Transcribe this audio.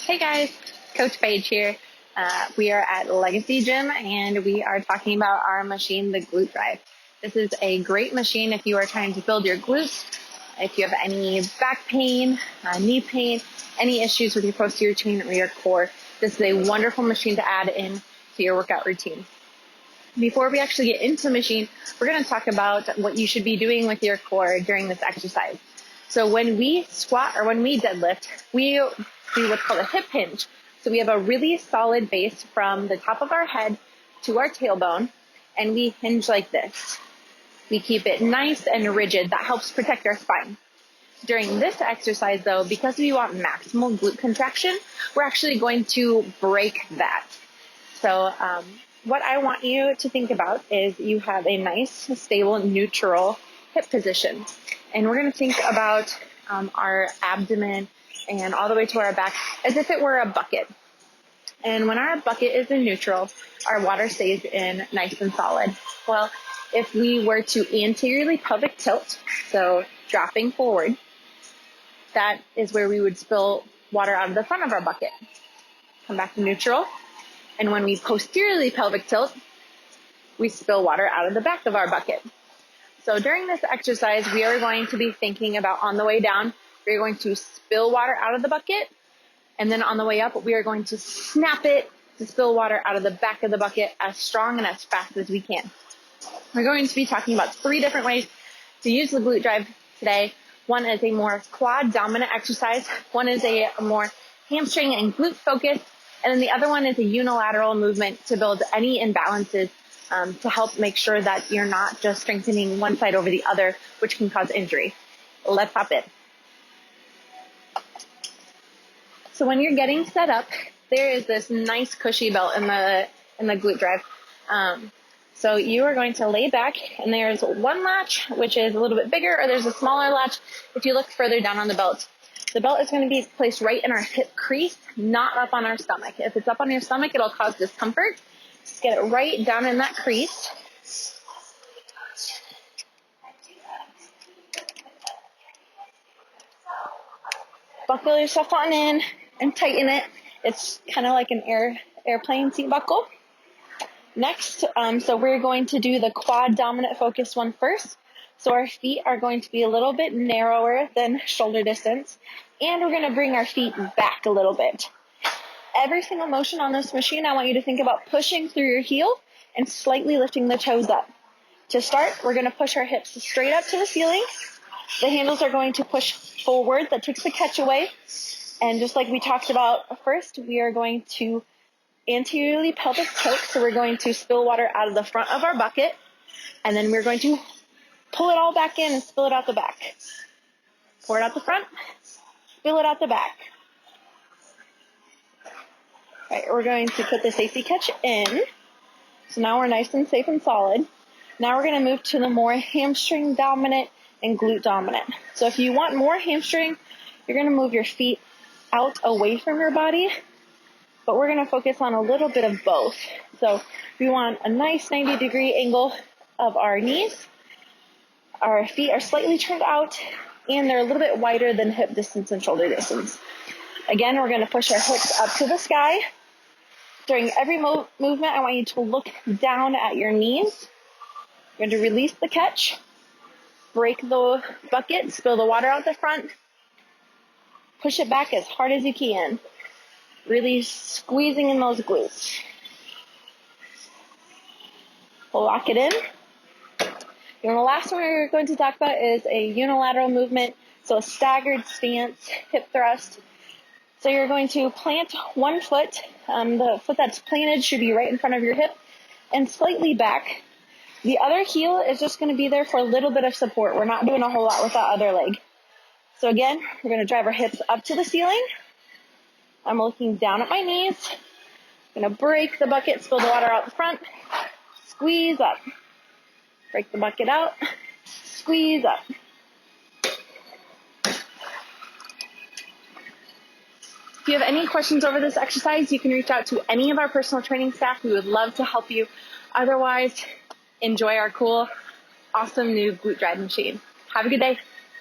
Hey guys, Coach Paige here. We are at Legacy Gym and we are talking about our machine, the Glute Drive. This is a great machine if you are trying to build your glutes, if you have any back pain, knee pain, any issues with your posterior chain or your core. This is a wonderful machine to add in to your workout routine. Before we actually get into the machine, we're going to talk about what you should be doing with your core during this exercise. So when we squat or when we deadlift, we do what's called a hip hinge. So we have a really solid base from the top of our head to our tailbone, and we hinge like this. We keep it nice and rigid. That helps protect our spine. During this exercise, though, because we want maximal glute contraction, we're actually going to break that. So what I want you to think about is you have a nice, stable, neutral hip position. And we're going to think about our abdomen and all the way to our back as if it were a bucket. And when our bucket is in neutral, our water stays in nice and solid. Well, if we were to anteriorly pelvic tilt, so dropping forward, that is where we would spill water out of the front of our bucket. Come back to neutral. And when we posteriorly pelvic tilt, we spill water out of the back of our bucket. So during this exercise, we are going to be thinking about on the way down, we're going to spill water out of the bucket. And then on the way up, we are going to snap it to spill water out of the back of the bucket as strong and as fast as we can. We're going to be talking about 3 different ways to use the glute drive today. One is a more quad dominant exercise. One is a more hamstring and glute focused. And then the other one is a unilateral movement to build any imbalances to help make sure that you're not just strengthening one side over the other, which can cause injury. Let's hop in. So when you're getting set up, there is this nice cushy belt in the glute drive. So you are going to lay back, and there's one latch, which is a little bit bigger, or there's a smaller latch if you look further down on the belt. The belt is going to be placed right in our hip crease, not up on our stomach. If it's up on your stomach, it'll cause discomfort. Just get it right down in that crease. Buckle yourself on in and tighten it. It's kind of like an airplane seat buckle. Next, so we're going to do the quad dominant focus one first. So our feet are going to be a little bit narrower than shoulder distance, and we're going to bring our feet back a little bit. Every single motion on this machine, I want you to think about pushing through your heel and slightly lifting the toes up. To start, we're going to push our hips straight up to the ceiling. The handles are going to push forward. That takes the catch away. And just like we talked about first, we are going to anteriorly pelvic tilt. So we're going to spill water out of the front of our bucket. And then we're going to pull it all back in and spill it out the back. Pour it out the front, spill it out the back. All right, we're going to put the safety catch in. So now we're nice and safe and solid. Now we're going to move to the more hamstring dominant and glute dominant. So if you want more hamstring, you're going to move your feet out away from your body, but we're going to focus on a little bit of both. So we want a nice 90-degree angle of our knees. Our feet are slightly turned out, and they're a little bit wider than hip distance and shoulder distance. Again, we're going to push our hips up to the sky. During every movement, I want you to look down at your knees. You're going to release the catch, break the bucket, spill the water out the front, push it back as hard as you can, really squeezing in those glutes. Lock it in. And the last one we're going to talk about is a unilateral movement, so a staggered stance, hip thrust. So you're going to plant one foot. The foot that's planted should be right in front of your hip and slightly back. The other heel is just going to be there for a little bit of support. We're not doing a whole lot with that other leg. So again, we're going to drive our hips up to the ceiling. I'm looking down at my knees. I'm going to break the bucket, spill the water out the front, squeeze up. Break the bucket out, squeeze up. If you have any questions over this exercise, you can reach out to any of our personal training staff. We would love to help you. Otherwise, enjoy our cool, awesome new glute drive machine. Have a good day.